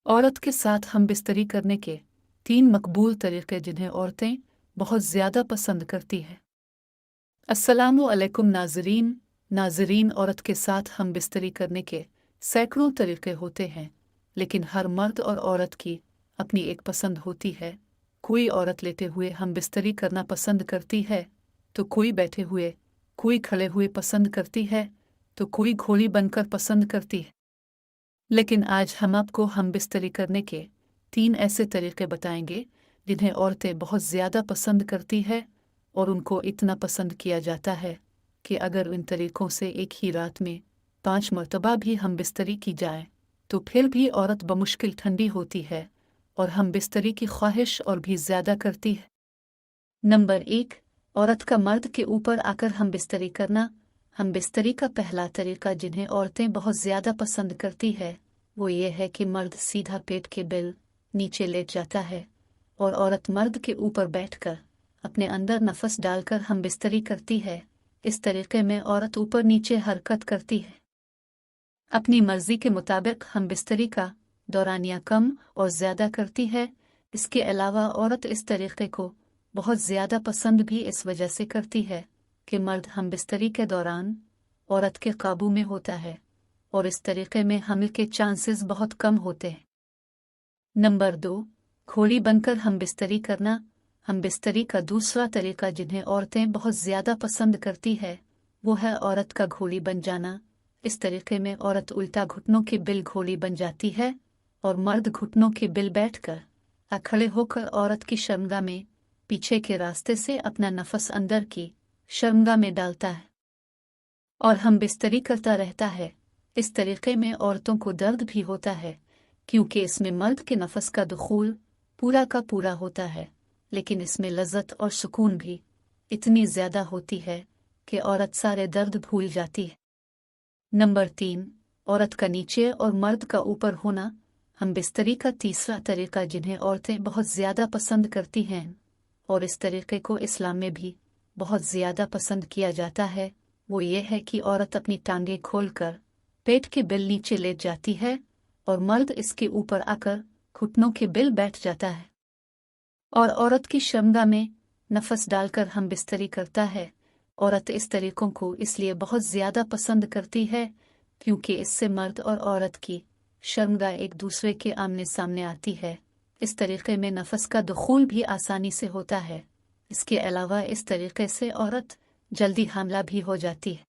औरत के साथ हम बिस्तरी करने के 3 मकबूल तरीके जिन्हें औरतें बहुत ज़्यादा पसंद करती हैं। अस्सलामु अलैकुम नाज़रीन। नाज़रीन, औरत के साथ हम बिस्तरी करने के सैकड़ों तरीके होते हैं, लेकिन हर मर्द और औरत की अपनी एक पसंद होती है। कोई औरत लेटे हुए हम बिस्तरी करना पसंद करती है, तो कोई बैठे हुए, कोई खड़े हुए पसंद करती है, तो कोई घोड़ी बनकर पसंद करती है। लेकिन आज हम आपको हम बिस्तरी करने के 3 ऐसे तरीके बताएंगे जिन्हें औरतें बहुत ज़्यादा पसंद करती है और उनको इतना पसंद किया जाता है कि अगर इन तरीकों से एक ही रात में 5 मरतबा भी हम बिस्तरी की जाए तो फिर भी औरत बमुश्किल ठंडी होती है और हम बिस्तरी की ख्वाहिश और भी ज़्यादा करती है। नंबर 1, औरत का मर्द के ऊपर आकर हम बिस्तरी करना। हम बिस्तरी का पहला तरीका जिन्हें औरतें बहुत ज़्यादा पसंद करती है वो ये है कि मर्द सीधा पेट के बल नीचे लेट जाता है और औरत मर्द के ऊपर बैठकर अपने अंदर नफस डालकर हम बिस्तरी करती है। इस तरीके में औरत ऊपर नीचे हरकत करती है। अपनी मर्जी के मुताबिक हम बिस्तरी का दौरानिया कम और ज़्यादा करती है। इसके अलावा औरत इस तरीके को बहुत ज़्यादा पसंद भी इस वजह से करती है कि मर्द हम बिस्तरी के दौरान औरत के काबू में होता है और इस तरीके में हमल के चांसेस बहुत कम होते हैं। नंबर 2, घोड़ी बनकर हम बिस्तरी करना। हम बिस्तरी का दूसरा तरीका जिन्हें औरतें बहुत ज़्यादा पसंद करती है वो है औरत का घोड़ी बन जाना। इस तरीके में औरत उल्टा घुटनों के बिल घोड़ी बन जाती है और मर्द घुटनों के बिल बैठकर खड़े होकर औरत की शर्मगाह में पीछे के रास्ते से अपना नफस अंदर की शर्मगाह में डालता है और हम बिस्तरी करता रहता है। इस तरीके में औरतों को दर्द भी होता है क्योंकि इसमें मर्द के नफस का दुखूल पूरा का पूरा होता है, लेकिन इसमें लज्जत और सुकून भी इतनी ज़्यादा होती है कि औरत सारे दर्द भूल जाती है। नंबर 3, औरत का नीचे और मर्द का ऊपर होना। हम बिस्तरी का तीसरा तरीका जिन्हें औरतें बहुत ज़्यादा पसंद करती हैं और इस तरीके को इस्लाम में भी बहुत ज़्यादा पसंद किया जाता है वो ये है कि औरत अपनी टांगें खोलकर पेट के बिल नीचे लेट जाती है और मर्द इसके ऊपर आकर घुटनों के बिल बैठ जाता है और औरत की शर्मगाह में नफस डालकर हम बिस्तरी करता है। औरत इस तरीकों को इसलिए बहुत ज़्यादा पसंद करती है क्योंकि इससे मर्द और औरत की शर्मगाह एक दूसरे के आमने सामने आती है। इस तरीके में नफस का दुखूल भी आसानी से होता है। इसके अलावा इस तरीके से औरत जल्दी हामला भी हो जाती है।